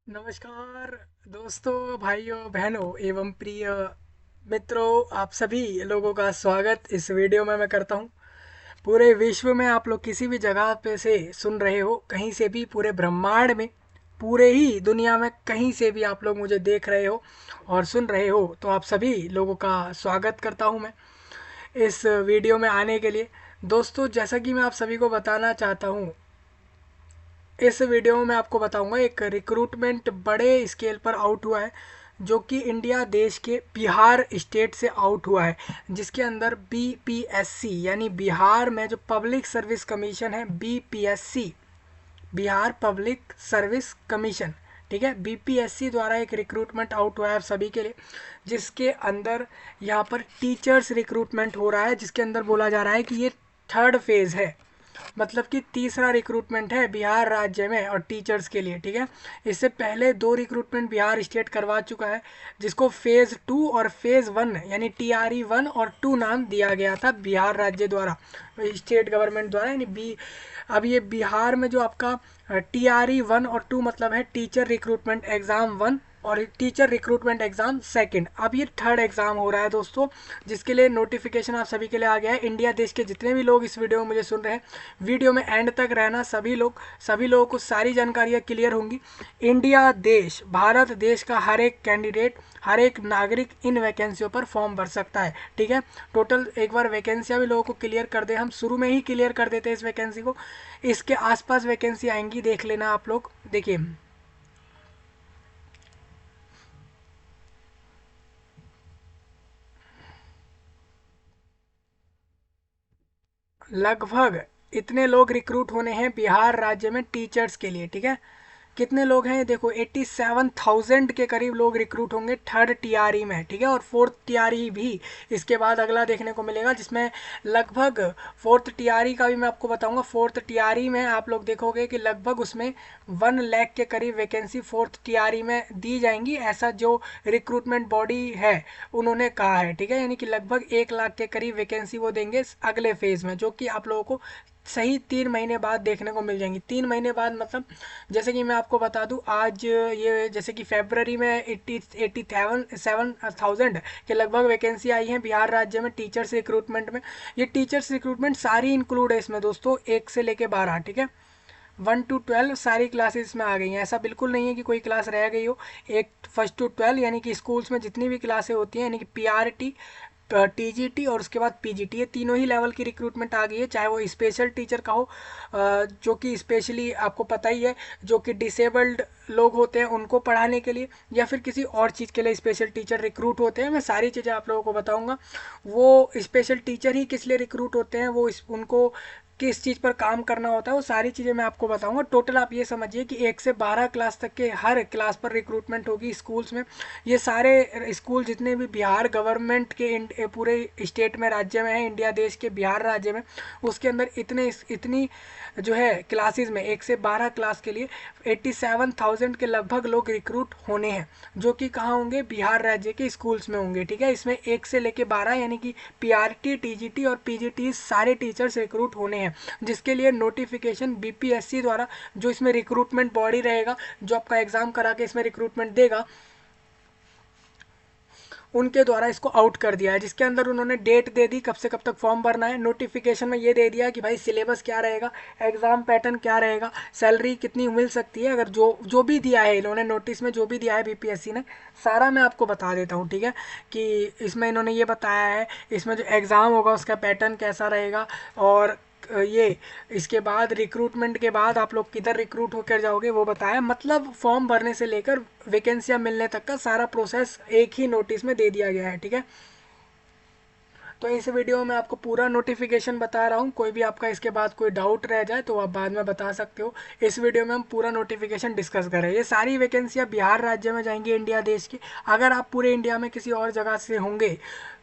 नमस्कार दोस्तों, भाइयों, बहनों एवं प्रिय मित्रों, आप सभी लोगों का स्वागत इस वीडियो में मैं करता हूं। पूरे विश्व में आप लोग किसी भी जगह पे से सुन रहे हो, कहीं से भी, पूरे ब्रह्मांड में, पूरे ही दुनिया में कहीं से भी आप लोग मुझे देख रहे हो और सुन रहे हो, तो आप सभी लोगों का स्वागत करता हूं मैं इस वीडियो में आने के लिए। दोस्तों, जैसा कि मैं आप सभी को बताना चाहता हूं, इस वीडियो में मैं आपको बताऊंगा एक रिक्रूटमेंट बड़े स्केल पर आउट हुआ है, जो कि इंडिया देश के बिहार स्टेट से आउट हुआ है, जिसके अंदर बीपीएससी यानी बिहार में जो पब्लिक सर्विस कमीशन है, BPSC, Bihar public service commission, ठीक है, बीपीएससी द्वारा एक रिक्रूटमेंट आउट हुआ है आप सभी के लिए, जिसके अंदर यहाँ पर टीचर्स रिक्रूटमेंट हो रहा है, जिसके अंदर बोला जा रहा है कि ये थर्ड फेज़ है, मतलब कि तीसरा रिक्रूटमेंट है बिहार राज्य में और टीचर्स के लिए, ठीक है। इससे पहले दो रिक्रूटमेंट बिहार स्टेट करवा चुका है, जिसको फेज़ 2 और फेज़ 1 यानी टीआरई 1 और 2 नाम दिया गया था बिहार राज्य द्वारा, स्टेट गवर्नमेंट द्वारा, यानी बी। अब ये बिहार में जो आपका टीआरई 1 और 2 मतलब है टीचर रिक्रूटमेंट एग्ज़ाम 1 और टीचर रिक्रूटमेंट एग्ज़ाम सेकंड, अब ये थर्ड एग्ज़ाम हो रहा है दोस्तों, जिसके लिए नोटिफिकेशन आप सभी के लिए आ गया है। इंडिया देश के जितने भी लोग इस वीडियो में मुझे सुन रहे हैं, वीडियो में एंड तक रहना, सभी लोगों को सारी जानकारियाँ क्लियर होंगी। इंडिया देश, भारत देश का हर एक कैंडिडेट, हर एक नागरिक इन वैकेंसियों पर फॉर्म भर सकता है, ठीक है। टोटल एक बार वैकेंसियाँ भी लोगों को क्लियर कर दे, हम शुरू में ही क्लियर कर देते हैं इस वैकेंसी को। इसके आसपास वैकेंसी आएंगी, देख लेना आप लोग, देखिए। लगभग इतने लोग रिक्रूट होने हैं बिहार राज्य में टीचर्स के लिए, ठीक है। कितने लोग हैं ये देखो, 87,000 के करीब लोग रिक्रूट होंगे थर्ड टीआरई में, ठीक है। और फोर्थ टीआरई भी इसके बाद अगला देखने को मिलेगा, जिसमें लगभग फोर्थ टीआरई का भी मैं आपको बताऊंगा। फोर्थ टीआरई में आप लोग देखोगे कि लगभग उसमें 1 लाख के करीब वैकेंसी फोर्थ टीआरई में दी जाएंगी, ऐसा जो रिक्रूटमेंट बॉडी है उन्होंने कहा है, ठीक है। यानी कि लगभग 1 लाख के करीब वैकेंसी वो देंगे अगले फेज में, जो कि आप लोगों को सही 3 महीने बाद देखने को मिल जाएंगी। 3 महीने बाद मतलब, जैसे कि मैं आपको बता दूं, आज ये जैसे कि फरवरी में 87,000 के लगभग वैकेंसी आई है बिहार राज्य में टीचर्स रिक्रूटमेंट में। ये टीचर्स रिक्रूटमेंट सारी इंक्लूड है इसमें दोस्तों, 1 से लेके 12, ठीक है। 1 to 12 सारी क्लासेस में आ गई हैं, ऐसा बिल्कुल नहीं है कि कोई क्लास रह गई हो। एक 1 to 12 यानी कि स्कूल्स में जितनी भी क्लासें होती हैं, यानी कि पीआरटी, टीजीटी और उसके बाद पीजीटी, ये तीनों ही लेवल की रिक्रूटमेंट आ गई है। चाहे वो स्पेशल टीचर का हो, जो कि स्पेशली आपको पता ही है, जो कि डिसेबल्ड लोग होते हैं उनको पढ़ाने के लिए, या फिर किसी और चीज़ के लिए स्पेशल टीचर रिक्रूट होते हैं। मैं सारी चीज़ें आप लोगों को बताऊंगा। वो स्पेशल टीचर ही किस लिए रिक्रूट होते हैं, वो उनको किस चीज़ पर काम करना होता है, वो सारी चीज़ें मैं आपको बताऊंगा। टोटल आप ये समझिए कि 1 से 12 क्लास तक के हर क्लास पर रिक्रूटमेंट होगी स्कूल्स में। ये सारे स्कूल जितने भी बिहार गवर्नमेंट के पूरे स्टेट में, राज्य में है, इंडिया देश के बिहार राज्य में, उसके अंदर इतनी जो है क्लासेस में 1 से 12 क्लास के लिए 87,000 के लगभग लोग रिक्रूट होने हैं, जो कि कहाँ होंगे, बिहार राज्य के स्कूल्स में होंगे, ठीक है। इसमें 1 से लेके 12 यानी कि पीआरटी, टीजीटी और पीजीटी सारे टीचर्स रिक्रूट होने हैं, जिसके लिए नोटिफिकेशन बीपीएससी द्वारा, जो इसमें रिक्रूटमेंट बॉडी रहेगा, जो आपका एग्जाम करा के इसमें रिक्रूटमेंट देगा, उनके द्वारा इसको आउट कर दिया है, जिसके अंदर उन्होंने डेट दे दी कब से कब तक फॉर्म भरना है। नोटिफिकेशन में ये दे दिया कि भाई सिलेबस क्या रहेगा, एग्जाम पैटर्न क्या रहेगा, सैलरी कितनी मिल सकती है, अगर जो जो भी दिया है इन्होंने नोटिस में, जो भी दिया है बीपीएससी ने, सारा मैं आपको बता देता हूँ, ठीक है। कि इसमें इन्होंने ये बताया है, इसमें जो एग्ज़ाम होगा उसका पैटर्न कैसा रहेगा, और ये इसके बाद रिक्रूटमेंट के बाद आप लोग किधर रिक्रूट होकर जाओगे वो बताया। मतलब फॉर्म भरने से लेकर वैकेंसियाँ मिलने तक का सारा प्रोसेस एक ही नोटिस में दे दिया गया है, ठीक है। तो इस वीडियो में आपको पूरा नोटिफिकेशन बता रहा हूँ, कोई भी आपका इसके बाद कोई डाउट रह जाए तो आप बाद में बता सकते हो। इस वीडियो में हम पूरा नोटिफिकेशन डिस्कस कर रहे हैं। ये सारी वैकेंसियाँ बिहार राज्य में जाएंगी इंडिया देश की। अगर आप पूरे इंडिया में किसी और जगह से होंगे,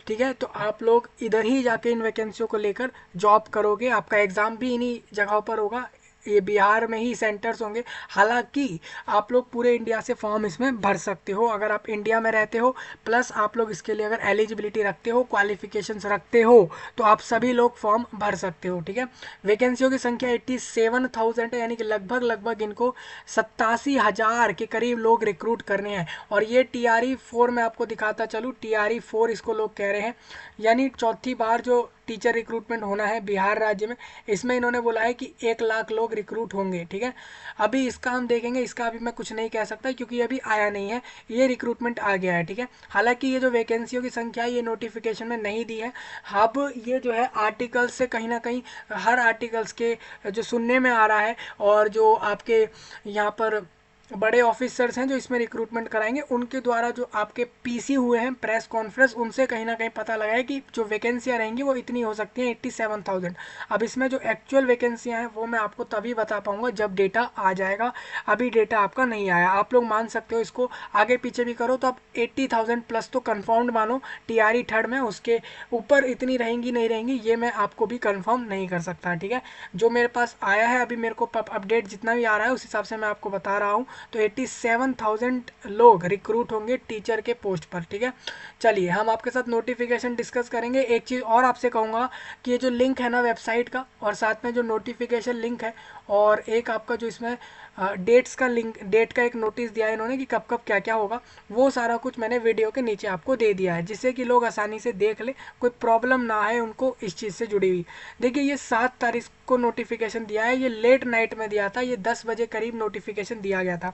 ठीक है, तो आप लोग इधर ही जाके इन वैकेंसियों को लेकर जॉब करोगे, आपका एग्ज़ाम भी इन्हीं जगहों पर होगा, ये बिहार में ही सेंटर्स होंगे। हालांकि आप लोग पूरे इंडिया से फॉर्म इसमें भर सकते हो अगर आप इंडिया में रहते हो, प्लस आप लोग इसके लिए अगर एलिजिबिलिटी रखते हो, क्वालिफिकेशंस रखते हो, तो आप सभी लोग फॉर्म भर सकते हो। ठीक है, वैकेंसियों की संख्या 87,000 है, यानी कि लगभग लगभग इनको 87,000 के करीब लोग रिक्रूट करने हैं। और ये TRE 4 में आपको दिखाता चलूँ, TRE 4 इसको लोग कह रहे हैं, यानी चौथी बार जो टीचर रिक्रूटमेंट होना है बिहार राज्य में, इसमें इन्होंने बोला है कि 1 लाख लोग रिक्रूट होंगे। ठीक है, अभी इसका हम देखेंगे, इसका अभी मैं कुछ नहीं कह सकता क्योंकि ये अभी आया नहीं है, ये रिक्रूटमेंट आ गया है। ठीक है, हालांकि ये जो वैकेंसियों की संख्या है ये नोटिफिकेशन में नहीं दी है। अब ये जो है आर्टिकल्स से कहीं ना कहीं, हर आर्टिकल्स के जो सुनने में आ रहा है, और जो आपके यहाँ पर बड़े ऑफिसर्स हैं जो इसमें रिक्रूटमेंट कराएंगे, उनके द्वारा जो आपके पीसी हुए हैं प्रेस कॉन्फ्रेंस, उनसे कहीं ना कहीं पता लगा है कि जो वैकेंसियाँ रहेंगी वो इतनी हो सकती हैं, 87,000। अब इसमें जो एक्चुअल वैकेंसियाँ हैं वो मैं आपको तभी बता पाऊंगा जब डेटा आ जाएगा। अभी डेटा आपका नहीं आया, आप लोग मान सकते हो इसको आगे पीछे भी करो तो आप 80,000 प्लस तो कन्फर्म्ड मानो TRE 3 में। उसके ऊपर इतनी रहेंगी नहीं रहेंगी ये मैं आपको भी कन्फर्म नहीं कर सकता। ठीक है, जो मेरे पास आया है अभी, मेरे को अपडेट जितना भी आ रहा है उस हिसाब से मैं आपको बता रहा हूँ, तो 87,000 लोग रिक्रूट होंगे टीचर के पोस्ट पर। ठीक है, चलिए हम आपके साथ नोटिफिकेशन डिस्कस करेंगे। एक चीज़ और आपसे कहूँगा कि ये जो लिंक है ना वेबसाइट का, और साथ में जो नोटिफिकेशन लिंक है, और एक आपका जो इसमें डेट्स का लिंक, डेट का एक नोटिस दिया है इन्होंने कि कब कब क्या क्या होगा, वो सारा कुछ मैंने वीडियो के नीचे आपको दे दिया है, जिससे कि लोग आसानी से देख ले, कोई प्रॉब्लम ना है उनको इस चीज़ से जुड़ी हुई। देखिए ये 7 तारीख को नोटिफिकेशन दिया है, ये लेट नाइट में दिया था, ये 10 बजे करीब नोटिफिकेशन दिया गया था,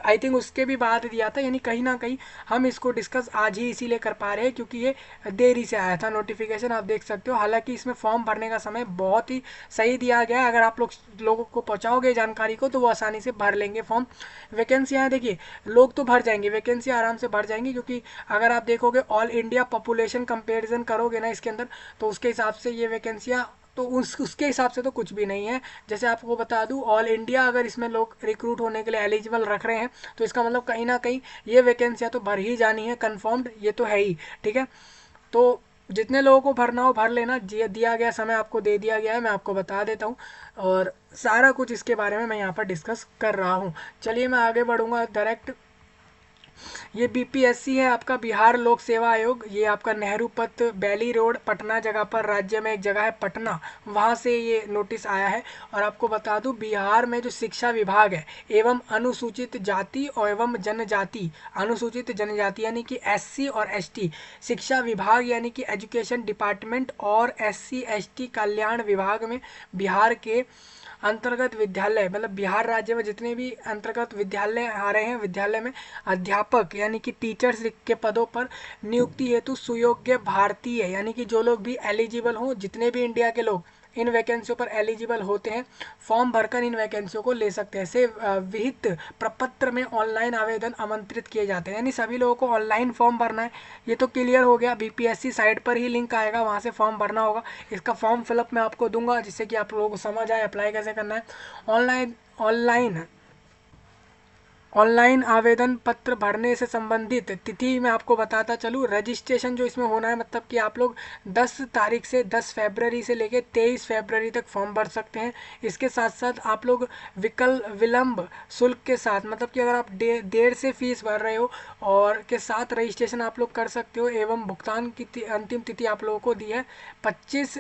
आई थिंक उसके भी बाद दिया था, यानी कहीं ना कहीं हम इसको डिस्कस आज ही इसीलिए कर पा रहे हैं क्योंकि ये देरी से आया था नोटिफिकेशन, आप देख सकते हो। हालांकि इसमें फॉर्म भरने का समय बहुत ही सही दिया गया है, अगर आप लोगों को पहुंचाओगे जानकारी को तो वो आसानी से भर लेंगे फॉर्म। वैकेंसियाँ देखिए, लोग तो भर जाएंगे, वैकेंसी आराम से भर जाएंगी, क्योंकि अगर आप देखोगे ऑल इंडिया पॉपुलेशन कंपेरिजन करोगे ना इसके अंदर, तो उसके हिसाब से ये वैकेंसियाँ, तो उसके हिसाब से तो कुछ भी नहीं है। जैसे आपको बता दूं, ऑल इंडिया अगर इसमें लोग रिक्रूट होने के लिए एलिजिबल रख रहे हैं, तो इसका मतलब कहीं ना कहीं ये वैकेंसियाँ तो भर ही जानी है, कंफर्म्ड ये तो है ही। ठीक है, तो जितने लोगों को भरना हो भर लेना, दिया गया समय आपको दे दिया गया है, मैं आपको बता देता हूँ, और सारा कुछ इसके बारे में मैं यहाँ पर डिस्कस कर रहा हूँ। चलिए मैं आगे बढ़ूँगा डायरेक्ट। ये BPSC है आपका, बिहार लोक सेवा आयोग, ये आपका नेहरू पथ, बैली रोड, पटना जगह पर, राज्य में एक जगह है पटना, वहाँ से ये नोटिस आया है। और आपको बता दूं, बिहार में जो शिक्षा विभाग है एवं अनुसूचित जाति और एवं जनजाति, अनुसूचित जनजाति यानी कि SC और ST शिक्षा विभाग यानी कि एजुकेशन डिपार्टमेंट, और SC ST कल्याण विभाग में बिहार के अंतर्गत विद्यालय, मतलब बिहार राज्य में जितने भी अंतर्गत विद्यालय आ रहे हैं, विद्यालय में अध्यापक यानी कि टीचर्स के पदों पर नियुक्ति हेतु सुयोग्य भारतीय, यानी कि जो लोग भी एलिजिबल हों, जितने भी इंडिया के लोग इन वैकेंसियों पर एलिजिबल होते हैं, फॉर्म भरकर इन वैकेंसियों को ले सकते हैं। से विहित प्रपत्र में ऑनलाइन आवेदन आमंत्रित किए जाते हैं, यानी सभी लोगों को ऑनलाइन फॉर्म भरना है। ये तो क्लियर हो गया, BPSC साइट पर ही लिंक आएगा, वहाँ से फॉर्म भरना होगा। इसका फॉर्म फिलअप मैं आपको दूंगा जिससे कि आप लोगों को समझ आए अप्लाई कैसे करना है। ऑनलाइन ऑनलाइन ऑनलाइन आवेदन पत्र भरने से संबंधित तिथि मैं आपको बताता चलूँ। रजिस्ट्रेशन जो इसमें होना है, मतलब कि आप लोग 10 तारीख से 10 फरवरी से लेकर 23 फरवरी तक फॉर्म भर सकते हैं। इसके साथ साथ आप लोग विलंब शुल्क के साथ, मतलब कि अगर आप देर से फीस भर रहे हो और के साथ रजिस्ट्रेशन आप लोग कर सकते हो, एवं भुगतान की अंतिम तिथि आप लोगों को दी है 25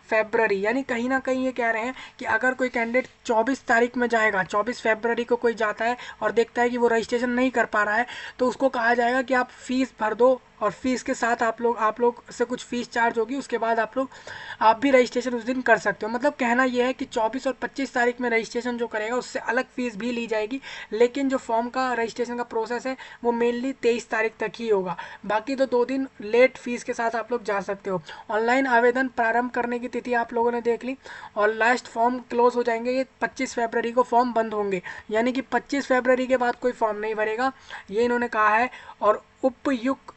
फरवरी। यानी कहीं ना कहीं ये कह रहे हैं कि अगर कोई कैंडिडेट 24 तारीख में जाएगा, 24 फरवरी को कोई जाता है और देखता है कि वो रजिस्ट्रेशन नहीं कर पा रहा है, तो उसको कहा जाएगा कि आप फीस भर दो, और फीस के साथ आप लोग से कुछ फीस चार्ज होगी, उसके बाद आप भी रजिस्ट्रेशन उस दिन कर सकते हो। मतलब कहना यह है कि 24 और 25 तारीख में रजिस्ट्रेशन जो करेगा उससे अलग फीस भी ली जाएगी, लेकिन जो फॉर्म का रजिस्ट्रेशन का प्रोसेस है वो मेनली 23 तारीख तक ही होगा। बाकी तो 2 दिन लेट फीस के साथ आप लोग जा सकते हो। ऑनलाइन आवेदन प्रारंभ करने की तिथि आप लोगों ने देख ली, और लास्ट फॉर्म क्लोज हो जाएंगे ये 25 फरवरी को फॉर्म बंद होंगे, यानी कि 25 फरवरी के बाद कोई फॉर्म नहीं भरेगा, ये इन्होंने कहा है। और उपर्युक्त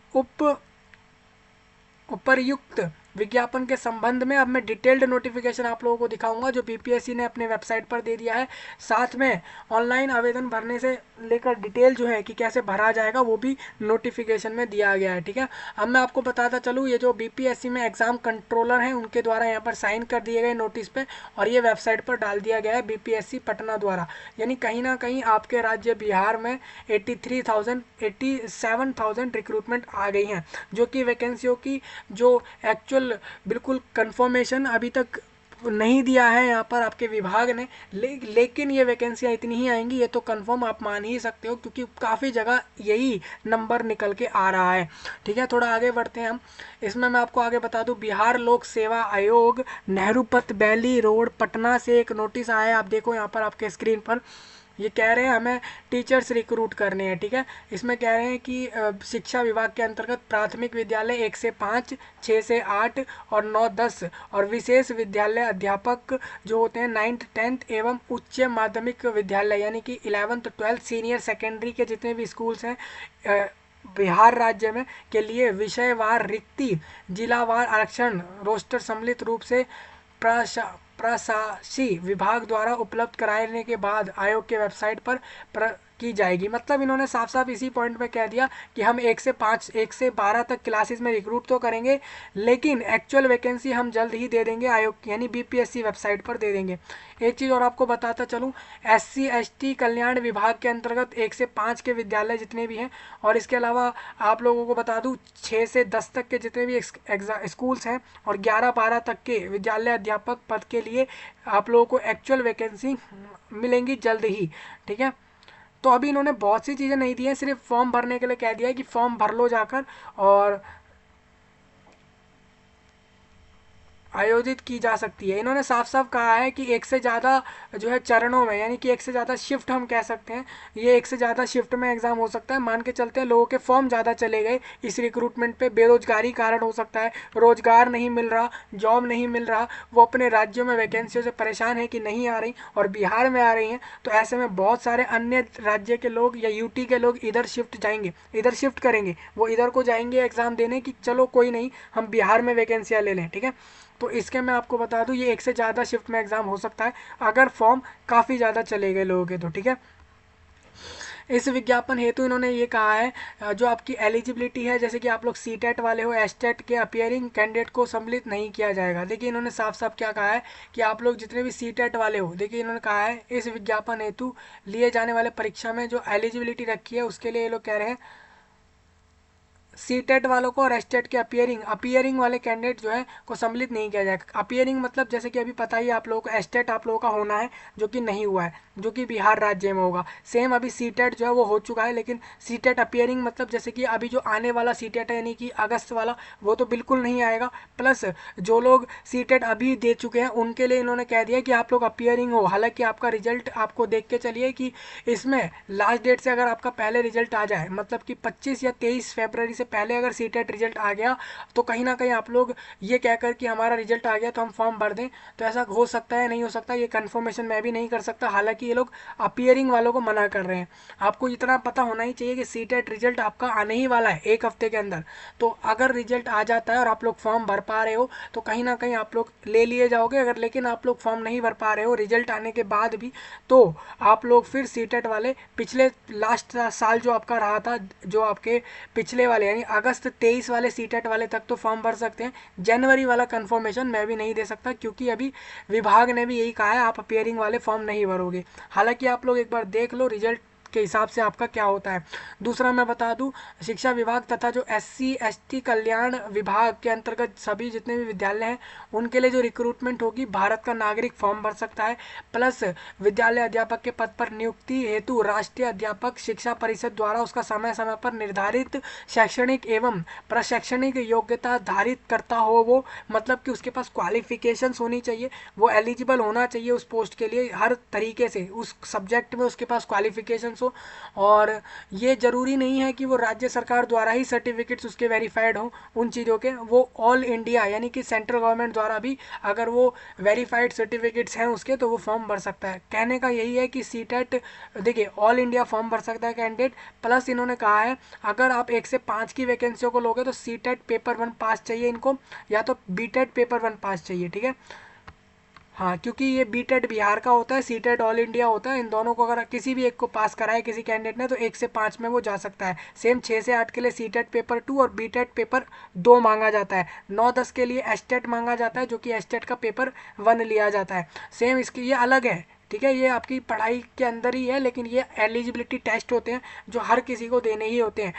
विज्ञापन के संबंध में अब मैं डिटेल्ड नोटिफिकेशन आप लोगों को दिखाऊंगा जो बीपीएससी ने अपने वेबसाइट पर दे दिया है। साथ में ऑनलाइन आवेदन भरने से लेकर डिटेल जो है कि कैसे भरा जाएगा वो भी नोटिफिकेशन में दिया गया है। ठीक है, अब मैं आपको बताता चलूँ, ये जो बीपीएससी में एग्जाम कंट्रोलर हैं उनके द्वारा यहाँ पर साइन कर दिए गए नोटिस पे और ये वेबसाइट पर डाल दिया गया है बीपीएससी पटना द्वारा। यानी कहीं ना कहीं आपके राज्य बिहार में 87,000 रिक्रूटमेंट आ गई हैं, जो कि वैकेंसियों की जो एक्चुअल बिल्कुल कंफर्मेशन अभी तक नहीं दिया है यहाँ पर आपके विभाग ने, लेकिन ये वैकेंसियाँ इतनी ही आएंगी, ये तो कंफर्म आप मान ही सकते हो, क्योंकि काफ़ी जगह यही नंबर निकल के आ रहा है। ठीक है, थोड़ा आगे बढ़ते हैं हम। इसमें मैं आपको आगे बता दूं, बिहार लोक सेवा आयोग नेहरू पथ बैली रोड पटना से एक नोटिस आया है। आप देखो यहाँ पर आपके स्क्रीन पर, ये कह रहे हैं हमें टीचर्स रिक्रूट करने हैं। ठीक है, इसमें कह रहे हैं कि शिक्षा विभाग के अंतर्गत प्राथमिक विद्यालय 1 से 5, 6 से 8 और 9, 10 और विशेष विद्यालय अध्यापक जो होते हैं 9th 10th एवं उच्च माध्यमिक विद्यालय यानी कि 11th 12th सीनियर सेकेंडरी के जितने भी स्कूल्स हैं बिहार राज्य में के लिए विषयवार रिक्ति जिलावार आरक्षण रोस्टर सम्मिलित रूप से प्रशासी विभाग द्वारा उपलब्ध कराने के बाद आयोग के वेबसाइट पर की जाएगी। मतलब इन्होंने साफ साफ इसी पॉइंट पे कह दिया कि हम 1 से 5 1 से 12 तक क्लासेस में रिक्रूट तो करेंगे, लेकिन एक्चुअल वैकेंसी हम जल्द ही दे देंगे आयोग यानी बीपीएससी वेबसाइट पर दे देंगे। एक चीज़ और आपको बताता चलूँ, SC ST कल्याण विभाग के अंतर्गत 1 से 5 के विद्यालय जितने भी हैं, और इसके अलावा आप लोगों को बता दूँ 6 से 10 तक के जितने भी स्कूल्स हैं और 11-12 तक के विद्यालय अध्यापक पद के लिए आप लोगों को एक्चुअल वैकेंसी मिलेंगी जल्द ही। ठीक है, तो अभी इन्होंने बहुत सी चीज़ें नहीं दी हैं, सिर्फ फॉर्म भरने के लिए कह दिया है कि फॉर्म भर लो जाकर और आयोजित की जा सकती है। इन्होंने साफ साफ कहा है कि एक से ज़्यादा जो है चरणों में, यानी कि एक से ज़्यादा शिफ्ट हम कह सकते हैं, ये एक से ज़्यादा शिफ्ट में एग्जाम हो सकता है। मान के चलते हैं लोगों के फॉर्म ज़्यादा चले गए इस रिक्रूटमेंट पे, बेरोजगारी कारण हो सकता है, रोजगार नहीं मिल रहा, जॉब नहीं मिल रहा, वो अपने राज्यों में वैकेंसियों से परेशान है कि नहीं आ रही और बिहार में आ रही हैं, तो ऐसे में बहुत सारे अन्य राज्य के लोग या यूटी के लोग इधर शिफ्ट जाएंगे, इधर शिफ्ट करेंगे, वो इधर को जाएंगे एग्ज़ाम देने की चलो कोई नहीं हम बिहार में वैकेंसियाँ ले लें। ठीक है, तो इसके मैं आपको बता दूं ये एक से ज़्यादा शिफ्ट में एग्ज़ाम हो सकता है अगर फॉर्म काफ़ी ज़्यादा चले गए लोगों के तो। ठीक है, इस विज्ञापन हेतु इन्होंने ये कहा है जो आपकी एलिजिबिलिटी है, जैसे कि आप लोग सीटेट वाले हो, एस्टेट के अपियरिंग कैंडिडेट को सम्मिलित नहीं किया जाएगा। देखिए इन्होंने साफ साफ क्या कहा है कि आप लोग जितने भी सीटेट वाले हो, देखिए इन्होंने कहा है इस विज्ञापन हेतु लिए जाने वाले परीक्षा में जो एलिजिबिलिटी रखी है उसके लिए ये लोग कह रहे हैं सीटेट वालों को और एस्टेट के अपियरिंग वाले कैंडिडेट जो है को सम्मिलित नहीं किया जाएगा। अपियरिंग मतलब जैसे कि अभी पता ही आप लोगों को एस्टेट आप लोगों का होना है जो कि नहीं हुआ है, जो कि बिहार राज्य में होगा। सेम अभी सीटेट जो है वो हो चुका है, लेकिन सीटेट अपियरिंग मतलब जैसे कि अभी जो आने वाला सीटेट है यानी कि अगस्त वाला वो तो बिल्कुल नहीं आएगा। प्लस जो लोग सीटेट अभी दे चुके हैं उनके लिए इन्होंने कह दिया कि आप लोग अपियरिंग हो, हालांकि आपका रिजल्ट आपको देख के चलिए कि इसमें लास्ट डेट से अगर आपका पहले रिजल्ट आ जाए, मतलब कि 25 या 23 फरवरी से पहले अगर सीटेट रिजल्ट आ गया तो कहीं ना कहीं आप लोग ये कहकर कि हमारा रिजल्ट आ गया तो हम फॉर्म भर दें, तो ऐसा हो सकता है नहीं हो सकता, ये कंफर्मेशन मैं भी नहीं कर सकता। हालांकि ये लोग अपियरिंग वालों को मना कर रहे हैं। आपको इतना पता होना ही चाहिए कि सीटेट रिजल्ट आपका आने ही वाला है 1 हफ्ते के अंदर, तो अगर रिजल्ट आ जाता है और आप लोग फॉर्म भर पा रहे हो तो कहीं ना कहीं आप लोग ले लिए जाओगे। अगर लेकिन आप लोग फॉर्म नहीं भर पा रहे हो रिजल्ट आने के बाद भी, तो आप लोग फिर सीटेट वाले पिछले लास्ट साल जो आपका रहा था, जो आपके पिछले वाले यानी अगस्त 23 वाले सीटेट वाले तक तो फॉर्म भर सकते हैं। जनवरी वाला कंफर्मेशन मैं भी नहीं दे सकता, क्योंकि अभी विभाग ने भी यही कहा है आप अपियरिंग वाले फॉर्म नहीं भरोगे। हालांकि आप लोग एक बार देख लो रिजल्ट के हिसाब से आपका क्या होता है। दूसरा मैं बता दूं, शिक्षा विभाग तथा जो SC ST कल्याण विभाग के अंतर्गत सभी जितने भी विद्यालय हैं उनके लिए जो रिक्रूटमेंट होगी, भारत का नागरिक फॉर्म भर सकता है। प्लस विद्यालय अध्यापक के पद पर नियुक्ति हेतु राष्ट्रीय अध्यापक शिक्षा परिषद द्वारा उसका समय समय पर निर्धारित शैक्षणिक एवं प्रशैक्षणिक योग्यता धारित करता हो, वो मतलब कि उसके पास क्वालिफिकेशंस होनी चाहिए, वो एलिजिबल होना चाहिए उस पोस्ट के लिए हर तरीके से, उस सब्जेक्ट में उसके पास क्वालिफिकेशंस ऑल्सो। और ये ज़रूरी नहीं है कि वो राज्य सरकार द्वारा ही सर्टिफिकेट्स उसके वेरीफाइड हों उन चीज़ों के, वो ऑल इंडिया यानी कि सेंट्रल गवर्नमेंट द्वारा भी अगर वो वेरीफाइड सर्टिफिकेट्स हैं उसके तो वो फॉर्म भर सकता है। कहने का यही है कि सीटेट देखिए ऑल इंडिया फॉर्म भर सकता है कैंडिडेट, प्लस इन्होंने कहा है अगर आप 1 से 5 की वैकेंसियों को लोगे तो सीटेट पेपर 1 पास चाहिए इनको, या तो बीटेट पेपर 1 पास चाहिए, ठीक है। हाँ, क्योंकि ये बीटेड बिहार का होता है, सीटेड ऑल इंडिया होता है, इन दोनों को अगर किसी भी एक को पास कराए किसी कैंडिडेट ने तो 1 से 5 में वो जा सकता है। सेम 6 से 8 के लिए सीटेड पेपर 2 और बीटेड पेपर 2 मांगा जाता है। 9-10 के लिए एस्टेट मांगा जाता है जो कि एस्टेट का पेपर 1 लिया जाता है। सेम इसकी ये अलग है, ठीक है, ये आपकी पढ़ाई के अंदर ही है, लेकिन ये एलिजिबिलिटी टेस्ट होते हैं जो हर किसी को देने ही होते हैं।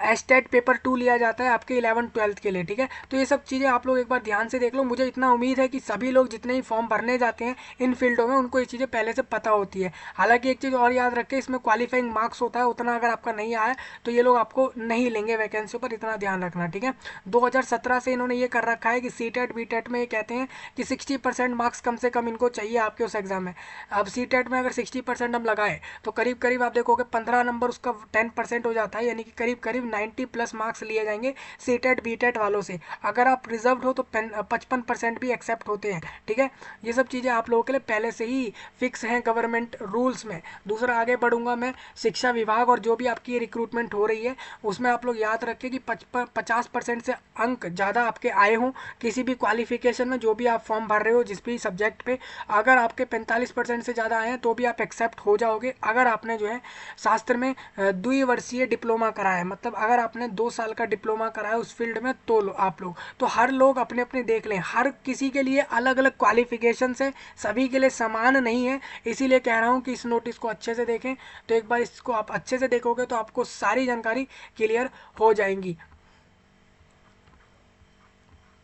एस्टेट पेपर 2 लिया जाता है आपके 11th-12th के लिए, ठीक है। तो ये सब चीज़ें आप लोग एक बार ध्यान से देख लो। मुझे इतना उम्मीद है कि सभी लोग जितने ही फॉर्म भरने जाते हैं इन फील्डों में उनको ये चीज़ें पहले से पता होती है। हालांकि एक चीज़ और याद रखें, इसमें क्वालिफाइंग मार्क्स होता है, उतना अगर आपका नहीं आया तो ये लोग आपको नहीं लेंगे वैकेंसी पर, इतना ध्यान रखना, ठीक है। 2017 से इन्होंने ये कर रखा है कि सीटेट बीटेट में ये कहते हैं कि 60% मार्क्स कम से कम इनको चाहिए आपके उस एग्जाम में। अब सीटेट में अगर 60% हम लगाए तो करीब करीब आप देखोगे 15 नंबर उसका 10% हो जाता है, यानी कि करीब करीब 90 प्लस मार्क्स लिए जाएंगे सीटेट बीटेट वालों से। अगर आप रिजर्व हो तो 55% भी एक्सेप्ट होते हैं, ठीक है। ये सब चीज़ें आप लोगों के लिए पहले से ही फिक्स हैं गवर्नमेंट रूल्स में। दूसरा आगे बढ़ूंगा मैं, शिक्षा विभाग और जो भी आपकी रिक्रूटमेंट हो रही है उसमें आप लोग याद रखें कि 50% से अंक ज़्यादा आपके आए हों किसी भी क्वालिफिकेशन में, जो भी आप फॉर्म भर रहे हो जिस भी सब्जेक्ट पे। अगर आपके 45% से ज़्यादा आए हैं तो भी आप एक्सेप्ट हो जाओगे। अगर आपने जो है शास्त्र में द्विवर्षीय डिप्लोमा करा है, मतलब अगर आपने 2 साल का डिप्लोमा करा है उस फील्ड में, तो आप लोग तो हर लोग अपने अपने देख लें, हर किसी के लिए अलग अलग क्वालिफिकेशन है, सभी के लिए समान नहीं है। इसीलिए कह रहा हूँ कि इस नोटिस को अच्छे से देखें। तो एक बार इसको आप अच्छे से देखोगे तो आपको सारी जानकारी क्लियर हो जाएंगी,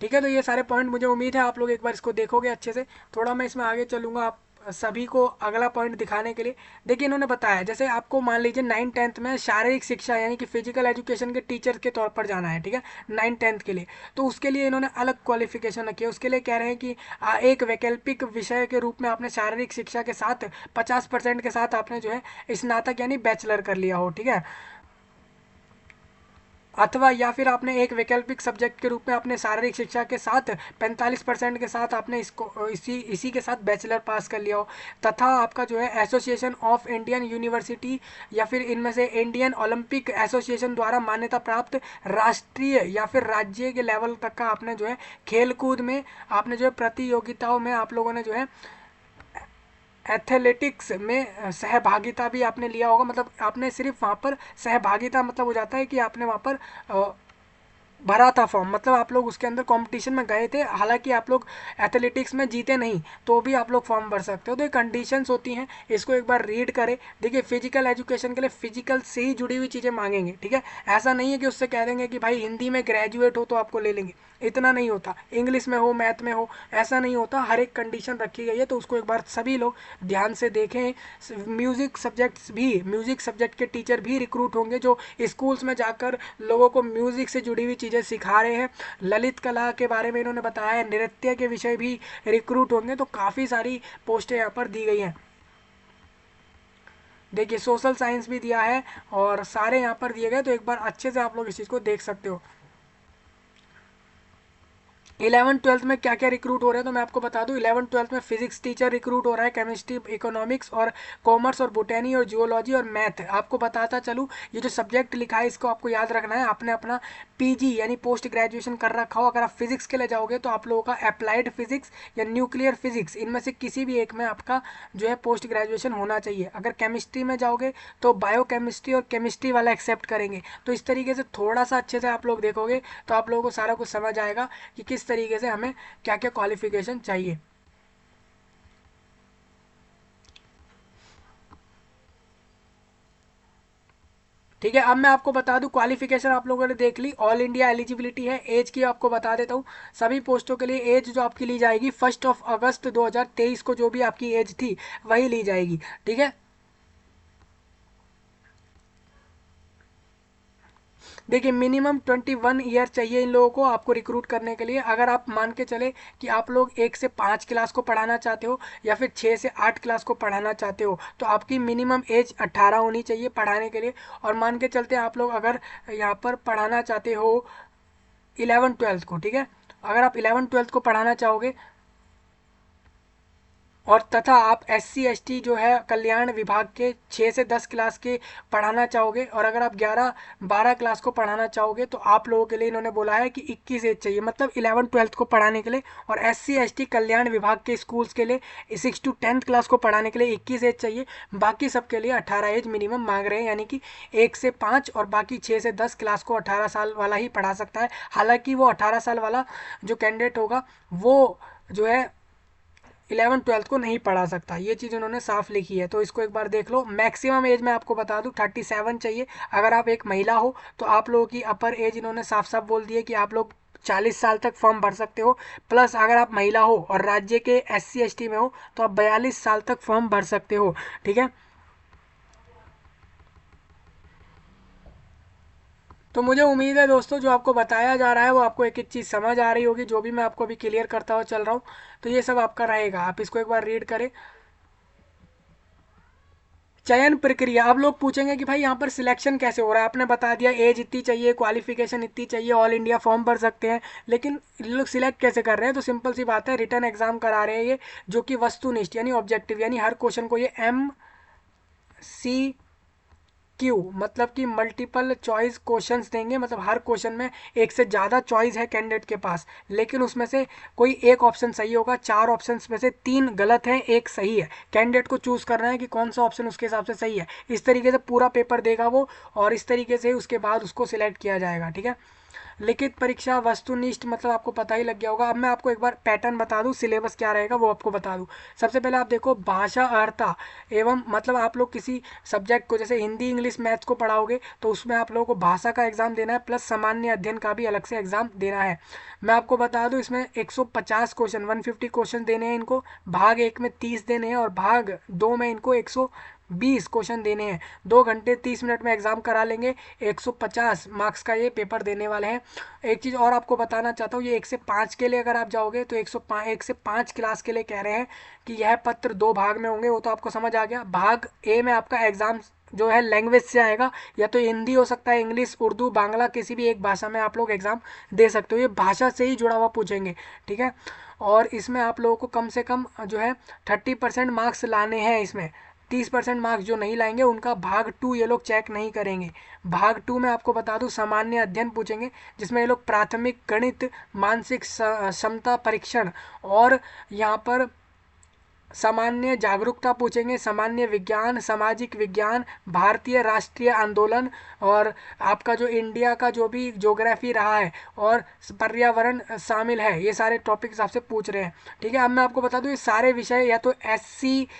ठीक है। तो ये सारे पॉइंट मुझे उम्मीद है आप लोग एक बार इसको देखोगे अच्छे से। थोड़ा मैं इसमें आगे चलूँगा आप सभी को अगला पॉइंट दिखाने के लिए। देखिए इन्होंने बताया जैसे आपको मान लीजिए 9th-10th में शारीरिक शिक्षा यानी कि फिजिकल एजुकेशन के टीचर के तौर पर जाना है, ठीक है, 9th-10th के लिए। तो उसके लिए इन्होंने अलग क्वालिफिकेशन रखी है। उसके लिए कह रहे हैं कि एक वैकल्पिक विषय के रूप में आपने शारीरिक शिक्षा के साथ 50% के साथ आपने जो है स्नातक यानी बैचलर कर लिया हो, ठीक है। अथवा या फिर आपने एक वैकल्पिक सब्जेक्ट के रूप में अपने शारीरिक शिक्षा के साथ 45% के साथ आपने इसको इसी के साथ बैचलर पास कर लिया हो। तथा आपका जो है एसोसिएशन ऑफ इंडियन यूनिवर्सिटी या फिर इनमें से इंडियन ओलंपिक एसोसिएशन द्वारा मान्यता प्राप्त राष्ट्रीय या फिर राज्य के लेवल तक का आपने जो है खेल कूद में आपने जो है प्रतियोगिताओं में आप लोगों ने जो है एथलेटिक्स में सहभागिता भी आपने लिया होगा। मतलब आपने सिर्फ वहाँ पर सहभागिता मतलब हो जाता है कि आपने वहाँ पर भरा था फॉर्म, मतलब आप लोग उसके अंदर कंपटीशन में गए थे, हालांकि आप लोग एथलेटिक्स में जीते नहीं तो भी आप लोग फॉर्म भर सकते हो। तो ये कंडीशंस होती हैं, इसको एक बार रीड करें। देखिए फिजिकल एजुकेशन के लिए फिजिकल से ही जुड़ी हुई चीज़ें मांगेंगे, ठीक है। ऐसा नहीं है कि उससे कह देंगे कि भाई हिंदी में ग्रेजुएट हो तो आपको ले लेंगे, इतना नहीं होता। इंग्लिश में हो मैथ में हो ऐसा नहीं होता, हर एक कंडीशन रखी गई है। तो उसको एक बार सभी लोग ध्यान से देखें। म्यूज़िक सब्जेक्ट के टीचर भी रिक्रूट होंगे जो स्कूल्स में जाकर लोगों को म्यूज़िक से जुड़ी हुई चीज़ें सिखा रहे हैं। ललित कला के बारे में इन्होंने बताया है, नृत्य के विषय भी रिक्रूट होंगे। तो काफ़ी सारी पोस्टें यहाँ पर दी गई हैं। देखिए सोशल साइंस भी दिया है और सारे यहाँ पर दिए गए, तो एक बार अच्छे से आप लोग इस चीज़ को देख सकते हो। 11th-12th में क्या क्या रिक्रूट हो रहे हैं तो मैं आपको बता दूं। 11th-12th में फिजिक्स टीचर रिक्रूट हो रहा है, केमिस्ट्री इकोनॉमिक्स और कॉमर्स और बोटेनी और जियोलॉजी और मैथ। आपको बताता चलूँ ये जो सब्जेक्ट लिखा है इसको आपको याद रखना है। आपने अपना पीजी यानी पोस्ट ग्रेजुएशन कर रखा हो। अगर आप फिजिक्स के लिए जाओगे तो आप लोगों का अप्लाइड फिजिक्स या न्यूक्लियर फिजिक्स इनमें से किसी भी एक में आपका जो है पोस्ट ग्रेजुएशन होना चाहिए। अगर केमिस्ट्री में जाओगे तो बायो केमिस्ट्री और केमिस्ट्री वाला एक्सेप्ट करेंगे। तो इस तरीके से थोड़ा सा अच्छे से आप लोग देखोगे तो आप लोगों को सारा कुछ समझ आएगा कि किस तरीके से हमें क्या क्या क्वालिफिकेशन चाहिए। ठीक है, अब मैं आपको बता दूं क्वालिफिकेशन आप लोगों ने देख ली, ऑल इंडिया एलिजिबिलिटी है। एज की आपको बता देता हूँ, सभी पोस्टों के लिए एज जो आपकी ली जाएगी 1 अगस्त 2023 को जो भी आपकी एज थी वही ली जाएगी, ठीक है। देखिए मिनिमम 21 ईयर चाहिए इन लोगों को आपको रिक्रूट करने के लिए। अगर आप मान के चले कि आप लोग 1 से 5 क्लास को पढ़ाना चाहते हो या फिर 6 से 8 क्लास को पढ़ाना चाहते हो तो आपकी मिनिमम एज 18 होनी चाहिए पढ़ाने के लिए। और मान के चलते आप लोग अगर यहाँ पर पढ़ाना चाहते हो 11-12 को, ठीक है, अगर आप 11-12 को पढ़ाना चाहोगे और तथा आप SC/ST जो है कल्याण विभाग के 6 से 10 क्लास के पढ़ाना चाहोगे और अगर आप 11-12 क्लास को पढ़ाना चाहोगे तो आप लोगों के लिए इन्होंने बोला है कि 21 एज चाहिए, मतलब 11-12 को पढ़ाने के लिए। और SC/ST कल्याण विभाग के स्कूल्स के लिए 6 to 10 क्लास को पढ़ाने के लिए 21 एज चाहिए। बाकी सबके लिए 18 एज मिनिमम मांग रहे हैं, यानी कि 1 से 5 और बाकी 6 से 10 क्लास को 18 साल वाला ही पढ़ा सकता है। हालांकि वो 18 साल वाला जो कैंडिडेट होगा वो जो है 11-12 को नहीं पढ़ा सकता, ये चीज़ उन्होंने साफ लिखी है, तो इसको एक बार देख लो। मैक्सिमम एज मैं आपको बता दूं 37 चाहिए। अगर आप एक महिला हो तो आप लोगों की अपर एज इन्होंने साफ साफ बोल दी है कि आप लोग 40 साल तक फॉर्म भर सकते हो। प्लस अगर आप महिला हो और राज्य के SC/ST में हो तो आप 42 साल तक फॉर्म भर सकते हो, ठीक है। तो मुझे उम्मीद है दोस्तों जो आपको बताया जा रहा है वो आपको एक एक चीज़ समझ आ रही होगी, जो भी मैं आपको अभी क्लियर करता हुआ चल रहा हूँ। तो ये सब आपका रहेगा, आप इसको एक बार रीड करें। चयन प्रक्रिया, अब लोग पूछेंगे कि भाई यहाँ पर सिलेक्शन कैसे हो रहा है। आपने बता दिया एज इतनी चाहिए, क्वालिफिकेशन इतनी चाहिए, ऑल इंडिया फॉर्म भर सकते हैं, लेकिन ये लोग सिलेक्ट कैसे कर रहे हैं? तो सिंपल सी बात है, रिटर्न एग्जाम करा रहे हैं ये, जो कि वस्तुनिष्ठ यानी ऑब्जेक्टिव, यानी हर क्वेश्चन को ये MCQ मतलब कि मल्टीपल चॉइस क्वेश्चंस देंगे। मतलब हर क्वेश्चन में एक से ज़्यादा चॉइस है कैंडिडेट के पास, लेकिन उसमें से कोई एक ऑप्शन सही होगा, 4 ऑप्शंस में से 3 गलत हैं, एक सही है। कैंडिडेट को चूज करना है कि कौन सा ऑप्शन उसके हिसाब से सही है। इस तरीके से पूरा पेपर देगा वो और इस तरीके से उसके बाद उसको सिलेक्ट किया जाएगा, ठीक है। लिखित परीक्षा वस्तुनिष्ठ मतलब आपको पता ही लग गया होगा। अब मैं आपको एक बार पैटर्न बता दूं, सिलेबस क्या रहेगा वो आपको बता दूं। सबसे पहले आप देखो भाषा अर्हता एवं, मतलब आप लोग किसी सब्जेक्ट को जैसे हिंदी इंग्लिश मैथ्स को पढ़ाओगे तो उसमें आप लोगों को भाषा का एग्जाम देना है, प्लस सामान्य अध्ययन का भी अलग से एग्जाम देना है। मैं आपको बता दूं इसमें 150 क्वेश्चन 150 क्वेश्चन देने हैं इनको। भाग 1 में 30 देने हैं और भाग 2 में इनको 120 क्वेश्चन देने हैं। 2 घंटे 30 मिनट में एग्जाम करा लेंगे। 150 मार्क्स का ये पेपर देने वाले हैं। एक चीज़ और आपको बताना चाहता हूँ, ये 1 से 5 के लिए अगर आप जाओगे तो 1 से 5 क्लास के लिए कह रहे हैं कि यह पत्र 2 भाग में होंगे, वो तो आपको समझ आ गया। भाग ए में आपका एग्जाम जो है लैंग्वेज से आएगा, या तो हिंदी हो सकता है, इंग्लिश, उर्दू, बांग्ला, किसी भी एक भाषा में आप लोग एग्जाम दे सकते हो। ये भाषा से ही जुड़ा हुआ पूछेंगे, ठीक है। और इसमें आप लोगों को कम से कम जो है 30% मार्क्स लाने हैं। इसमें 30% मार्क्स जो नहीं लाएंगे उनका भाग 2 ये लोग चेक नहीं करेंगे। भाग 2 में आपको बता दूं सामान्य अध्ययन पूछेंगे, जिसमें ये लोग प्राथमिक गणित, मानसिक क्षमता परीक्षण और यहाँ पर सामान्य जागरूकता पूछेंगे, सामान्य विज्ञान, सामाजिक विज्ञान, भारतीय राष्ट्रीय आंदोलन और आपका जो इंडिया का जो भी ज्योग्राफी रहा है और पर्यावरण शामिल है। ये सारे टॉपिक्स आपसे पूछ रहे हैं, ठीक है। अब मैं आपको बता दूं ये सारे विषय या तो SCERT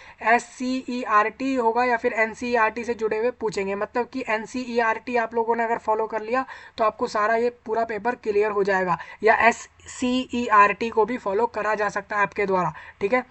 होगा या फिर NCERT से जुड़े हुए पूछेंगे। मतलब कि NCERT आप लोगों ने अगर फॉलो कर लिया तो आपको सारा ये पूरा पेपर क्लियर हो जाएगा, या SCERT को भी फॉलो करा जा सकता है आपके द्वारा, ठीक है।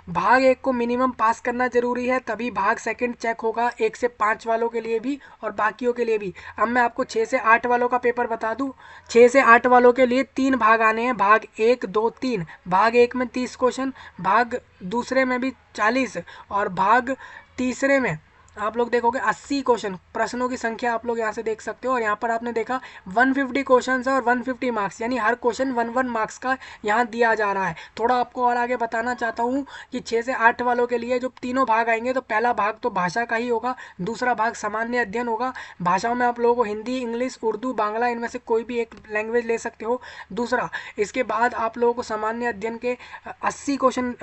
भाग 1 को मिनिमम पास करना जरूरी है, तभी भाग सेकंड चेक होगा 1 से 5 वालों के लिए भी और बाकियों के लिए भी। अब मैं आपको 6 से 8 वालों का पेपर बता दूं। 6 से 8 वालों के लिए 3 भाग आने हैं, भाग 1 2 3। भाग 1 में 30 क्वेश्चन, भाग दूसरे में भी 40 और भाग तीसरे में आप लोग देखोगे 80 क्वेश्चन। प्रश्नों की संख्या आप लोग यहाँ से देख सकते हो। और यहाँ पर आपने देखा 150 क्वेश्चन है और 150 मार्क्स, यानी हर क्वेश्चन 1 मार्क्स का यहाँ दिया जा रहा है। थोड़ा आपको और आगे बताना चाहता हूँ कि 6 से 8 वालों के लिए जो तीनों भाग आएंगे, तो पहला भाग तो भाषा का ही होगा, दूसरा भाग सामान्य अध्ययन होगा। भाषाओं में आप लोगों को हिंदी, इंग्लिश, उर्दू, बांग्ला, इनमें से कोई भी एक लैंग्वेज ले सकते हो। दूसरा, इसके बाद आप लोगों को सामान्य अध्ययन के 80 क्वेश्चन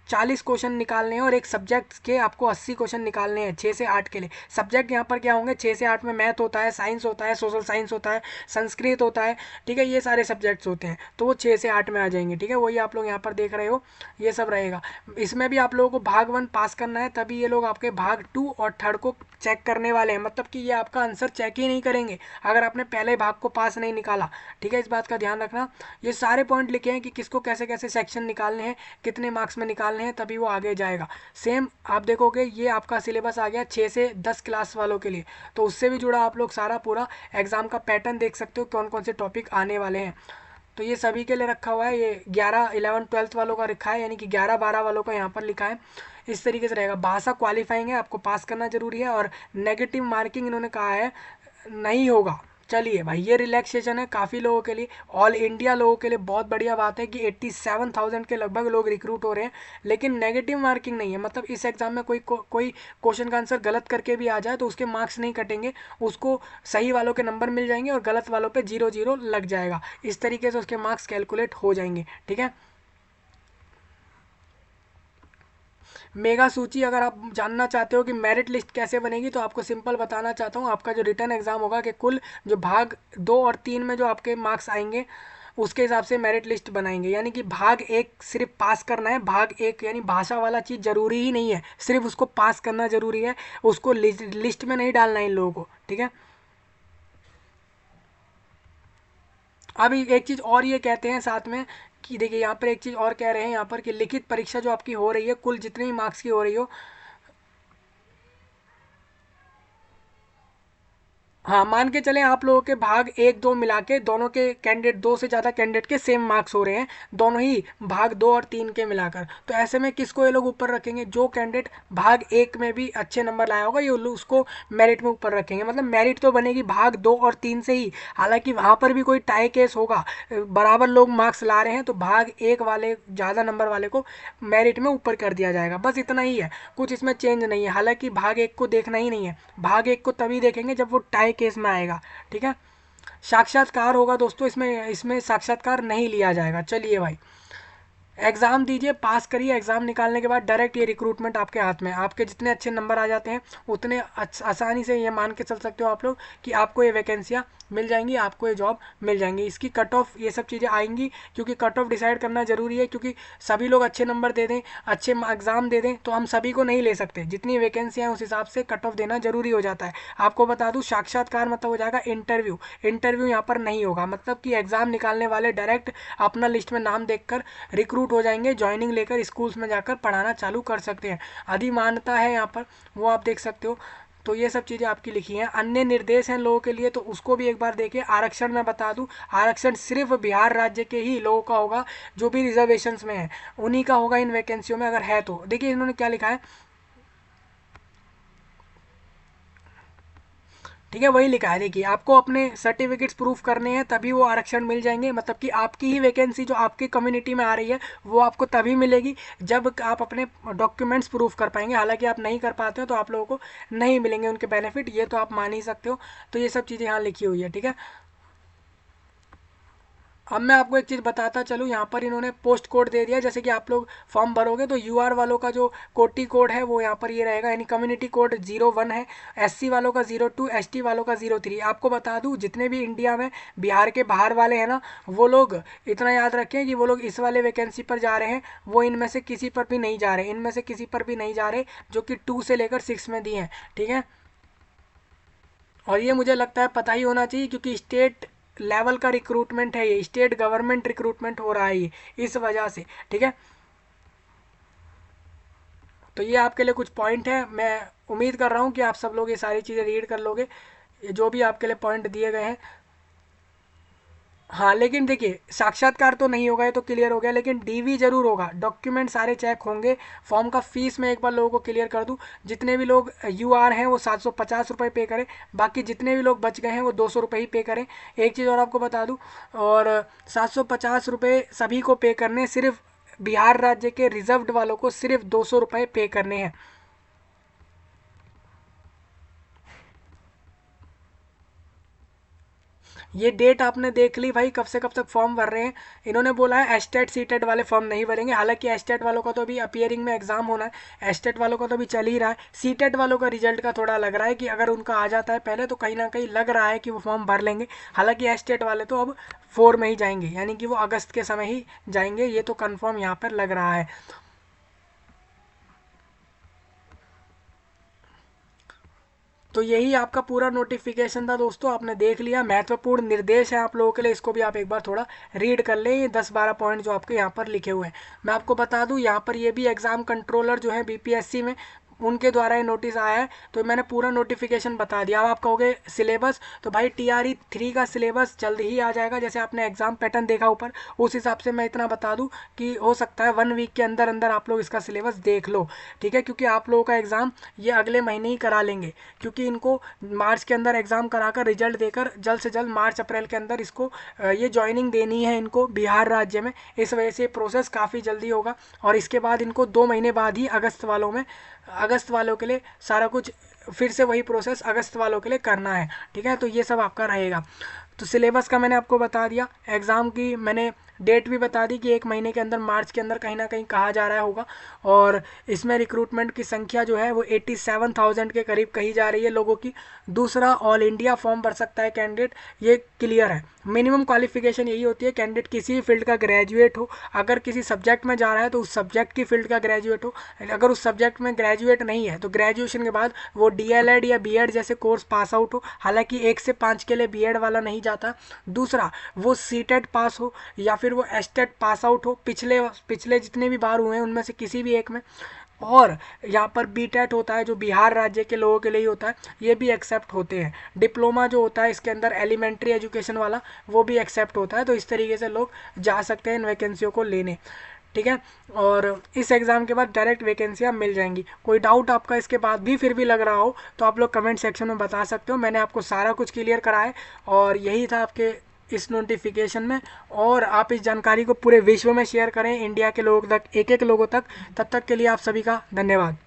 40 क्वेश्चन निकालने हैं और एक सब्जेक्ट के आपको 80 क्वेश्चन निकालने हैं 6 से 8 के लिए। सब्जेक्ट यहाँ पर क्या होंगे, 6 से 8 में मैथ होता है, साइंस होता है, सोशल साइंस होता है, संस्कृत होता है, ठीक है। ये सारे सब्जेक्ट्स होते हैं, तो वो 6 से 8 में आ जाएंगे, ठीक है। वही आप लोग यहाँ पर देख रहे हो, ये सब रहेगा। इसमें भी आप लोगों को भाग 1 पास करना है, तभी ये लोग आपके भाग 2 और 3 को चेक करने वाले हैं। मतलब कि ये आपका आंसर चेक ही नहीं करेंगे अगर आपने पहले भाग को पास नहीं निकाला, ठीक है। इस बात का ध्यान रखना। ये सारे पॉइंट लिखे हैं कि किसको कैसे कैसे सेक्शन निकालने हैं, कितने मार्क्स में निकालने निकालने हैं तभी वो आगे जाएगा। सेम आप देखोगे ये आपका सिलेबस आ गया 6 से 10 क्लास वालों के लिए, तो उससे भी जुड़ा आप लोग सारा पूरा एग्ज़ाम का पैटर्न देख सकते हो कौन कौन से टॉपिक आने वाले हैं। तो ये सभी के लिए रखा हुआ है, ये 11, 11, 12 वालों का रखा है, यानी कि 11, 12 वालों का यहाँ पर लिखा है। इस तरीके से रहेगा। भाषा क्वालिफाइंग है, आपको पास करना जरूरी है, और नेगेटिव मार्किंग इन्होंने कहा है नहीं होगा। चलिए भाई, ये रिलैक्सेशन है काफ़ी लोगों के लिए, ऑल इंडिया लोगों के लिए बहुत बढ़िया बात है कि 87,000 के लगभग लोग रिक्रूट हो रहे हैं, लेकिन नेगेटिव मार्किंग नहीं है। मतलब इस एग्ज़ाम में कोई क्वेश्चन का आंसर गलत करके भी आ जाए तो उसके मार्क्स नहीं कटेंगे, उसको सही वालों के नंबर मिल जाएंगे और गलत वालों पे 0 0 लग जाएगा। इस तरीके से उसके मार्क्स कैलकुलेट हो जाएंगे। ठीक है। मेगा सूची, अगर आप जानना चाहते हो कि मेरिट लिस्ट कैसे बनेगी, तो आपको सिंपल बताना चाहता हूँ। आपका जो रिटर्न एग्जाम होगा कि कुल जो भाग 2 और 3 में जो आपके मार्क्स आएंगे उसके हिसाब से मेरिट लिस्ट बनाएंगे। यानी कि भाग 1 सिर्फ पास करना है, भाग 1 यानी भाषा वाला चीज़ जरूरी ही नहीं है, सिर्फ उसको पास करना जरूरी है, उसको लिस्ट में नहीं डालना है इन लोगों को। ठीक है। अब एक चीज़ और ये कहते हैं साथ में कि देखिए यहाँ पर एक चीज़ और कह रहे हैं यहाँ पर कि लिखित परीक्षा जो आपकी हो रही है, कुल जितने भी मार्क्स की हो रही हो, हाँ मान के चलें आप लोगों के भाग 1 2 मिला के दोनों के कैंडिडेट, 2 से ज़्यादा कैंडिडेट के सेम मार्क्स हो रहे हैं, दोनों ही भाग 2 और 3 के मिलाकर, तो ऐसे में किसको ये लोग ऊपर रखेंगे? जो कैंडिडेट भाग 1 में भी अच्छे नंबर लाया होगा ये उसको मेरिट में ऊपर रखेंगे। मतलब मेरिट तो बनेगी भाग 2 और 3 से ही, हालांकि वहाँ पर भी कोई टाई केस होगा, बराबर लोग मार्क्स ला रहे हैं तो भाग 1 वाले ज़्यादा नंबर वाले को मेरिट में ऊपर कर दिया जाएगा। बस इतना ही है, कुछ इसमें चेंज नहीं है। हालांकि भाग 1 को देखना ही नहीं है, भाग 1 को तभी देखेंगे जब वो टाई केस में आएगा। ठीक है। साक्षात्कार होगा दोस्तों, इसमें इसमें साक्षात्कार नहीं लिया जाएगा। चलिए भाई, एग्ज़ाम दीजिए, पास करिए, एग्ज़ाम निकालने के बाद डायरेक्ट ये रिक्रूटमेंट आपके हाथ में। आपके जितने अच्छे नंबर आ जाते हैं उतने आसानी से ये मान के चल सकते हो आप लोग कि आपको ये वैकेंसियाँ मिल जाएंगी, आपको ये जॉब मिल जाएंगी। इसकी कट ऑफ ये सब चीज़ें आएंगी, क्योंकि कट ऑफ डिसाइड करना ज़रूरी है, क्योंकि सभी लोग अच्छे नंबर दे दें, अच्छे एग्ज़ाम दे दें तो हम सभी को नहीं ले सकते। जितनी वैकेंसियाँ हैं उस हिसाब से कट ऑफ देना जरूरी हो जाता है। आपको बता दूँ, साक्षात्कार मतलब हो जाएगा इंटरव्यू। इंटरव्यू यहाँ पर नहीं होगा, मतलब कि एग्ज़ाम निकालने वाले डायरेक्ट अपना लिस्ट में नाम देखकर रिक्रूट हो जाएंगे, ज्वाइनिंग लेकर स्कूल्स में जाकर पढ़ाना चालू कर सकते हैं। अधिमान्यता है यहाँ पर, वो आप देख सकते हो। तो ये सब चीज़ें आपकी लिखी हैं। अन्य निर्देश हैं लोगों के लिए, तो उसको भी एक बार देखिए। आरक्षण मैं बता दूं, आरक्षण सिर्फ बिहार राज्य के ही लोगों का होगा, जो भी रिजर्वेशंस में है उन्हीं का होगा इन वैकेंसियों में, अगर है तो। देखिए इन्होंने क्या लिखा है, ठीक है, वही लिखा है। देखिए आपको अपने सर्टिफिकेट्स प्रूफ करने हैं तभी वो आरक्षण मिल जाएंगे, मतलब कि आपकी ही वैकेंसी जो आपकी कम्युनिटी में आ रही है वो आपको तभी मिलेगी जब आप अपने डॉक्यूमेंट्स प्रूफ कर पाएंगे। हालांकि आप नहीं कर पाते हो तो आप लोगों को नहीं मिलेंगे उनके बेनिफिट, ये तो आप मान ही सकते हो। तो ये सब चीज़ें यहाँ लिखी हुई है। ठीक है। अब मैं आपको एक चीज़ बताता चलूँ, यहाँ पर इन्होंने पोस्ट कोड दे दिया। जैसे कि आप लोग फॉर्म भरोगे तो यूआर वालों का जो कोटी कोड है वो यहाँ पर ये रहेगा, यानी कम्युनिटी कोड 01 है, एससी वालों का 02, एसटी वालों का 03। आपको बता दूँ, जितने भी इंडिया में बिहार के बाहर वाले हैं ना, वो लोग इतना याद रखें कि वो लोग इस वाले वैकेंसी पर जा रहे हैं, वो इनमें से किसी पर भी नहीं जा रहे, इनमें से किसी पर भी नहीं जा रहे जो कि 2 से लेकर 6 में दिए हैं। ठीक है। और ये मुझे लगता है पता ही होना चाहिए, क्योंकि स्टेट लेवल का रिक्रूटमेंट है, ये स्टेट गवर्नमेंट रिक्रूटमेंट हो रहा है ये, इस वजह से। ठीक है। तो ये आपके लिए कुछ पॉइंट है, मैं उम्मीद कर रहा हूँ कि आप सब लोग ये सारी चीज़ें रीड कर लोगे, ये जो भी आपके लिए पॉइंट दिए गए हैं। हाँ लेकिन देखिए, साक्षात्कार तो नहीं होगा, ये तो क्लियर हो गया, लेकिन डीवी जरूर होगा, डॉक्यूमेंट सारे चेक होंगे। फॉर्म का फीस मैं एक बार लोगों को क्लियर कर दूं, जितने भी लोग यूआर हैं वो 750 रुपये पे करें, बाकी जितने भी लोग बच गए हैं वो 200 रुपये ही पे करें। एक चीज़ और आपको बता दूं, और 750 रुपये सभी को पे करने, सिर्फ बिहार राज्य के रिजर्व्ड वालों को सिर्फ 200 रुपये पे करने हैं। ये डेट आपने देख ली भाई, कब से कब तक फॉर्म भर रहे हैं। इन्होंने बोला है एस्टेट सीटेट वाले फॉर्म नहीं भरेंगे, हालांकि एस्टेट वालों का तो अभी अपियरिंग में एग्जाम होना है, एस्टेट वालों का तो अभी चल ही रहा है। सीटेट वालों का रिजल्ट का थोड़ा लग रहा है कि अगर उनका आ जाता है पहले तो कहीं ना कहीं लग रहा है कि वो फॉर्म भर लेंगे। हालांकि एस्टेट वाले तो अब 4 में ही जाएंगे, यानी कि वो अगस्त के समय ही जाएंगे, ये तो कन्फर्म यहाँ पर लग रहा है। तो यही आपका पूरा नोटिफिकेशन था दोस्तों, आपने देख लिया। महत्वपूर्ण निर्देश है आप लोगों के लिए, इसको भी आप एक बार थोड़ा रीड कर लें। ये 10-12 पॉइंट जो आपके यहाँ पर लिखे हुए हैं। मैं आपको बता दूं, यहाँ पर ये भी एग्ज़ाम कंट्रोलर जो है बीपीएससी में, उनके द्वारा ये नोटिस आया है, तो मैंने पूरा नोटिफिकेशन बता दिया। अब आप कहोगे सिलेबस, तो भाई TRE 3 का सिलेबस जल्द ही आ जाएगा। जैसे आपने एग्ज़ाम पैटर्न देखा ऊपर, उस हिसाब से मैं इतना बता दूं कि हो सकता है 1 वीक के अंदर अंदर आप लोग इसका सिलेबस देख लो, ठीक है। क्योंकि आप लोगों का एग्ज़ाम ये अगले महीने ही करा लेंगे, क्योंकि इनको मार्च के अंदर एग्ज़ाम कराकर रिजल्ट देकर जल्द से जल्द मार्च अप्रैल के अंदर इसको ये ज्वाइनिंग देनी है इनको बिहार राज्य में। इस वजह से प्रोसेस काफ़ी जल्दी होगा, और इसके बाद इनको 2 महीने बाद ही अगस्त वालों के लिए सारा कुछ फिर से वही प्रोसेस अगस्त वालों के लिए करना है, ठीक है। तो ये सब आपका रहेगा। तो सिलेबस का मैंने आपको बता दिया, एग्ज़ाम की मैंने डेट भी बता दी कि 1 महीने के अंदर मार्च के अंदर कहीं ना कहीं कहा जा रहा होगा। और इसमें रिक्रूटमेंट की संख्या जो है वो 87,000 के करीब कही जा रही है लोगों की। दूसरा, ऑल इंडिया फॉर्म भर सकता है कैंडिडेट, ये क्लियर है। मिनिमम क्वालिफिकेशन यही होती है, कैंडिडेट किसी भी फील्ड का ग्रेजुएट हो। अगर किसी सब्जेक्ट में जा रहा है तो उस सब्जेक्ट की फील्ड का ग्रेजुएट हो। अगर उस सब्जेक्ट में ग्रेजुएट नहीं है तो ग्रेजुएशन के बाद वो DLED या BEd जैसे कोर्स पास आउट हो। हालांकि 1 से 5 के लिए BEd वाला नहीं जाता। दूसरा, वो CTET पास हो या फिर वो STET पास आउट हो, पिछले जितने भी बार हुए हैं उनमें से किसी भी एक में। और यहाँ पर BTET होता है, जो बिहार राज्य के लोगों के लिए ही होता है, ये भी एक्सेप्ट होते हैं। डिप्लोमा जो होता है इसके अंदर एलिमेंट्री एजुकेशन वाला, वो भी एक्सेप्ट होता है। तो इस तरीके से लोग जा सकते हैं इन वैकेंसियों को लेने, ठीक है। और इस एग्ज़ाम के बाद डायरेक्ट वैकेंसियाँ मिल जाएंगी। कोई डाउट आपका इसके बाद भी फिर भी लग रहा हो तो आप लोग कमेंट सेक्शन में बता सकते हो। मैंने आपको सारा कुछ क्लियर करा है, और यही था आपके इस नोटिफिकेशन में। और आप इस जानकारी को पूरे विश्व में शेयर करें, इंडिया के लोगों तक, एक एक लोगों तक। तब तक के लिए आप सभी का धन्यवाद।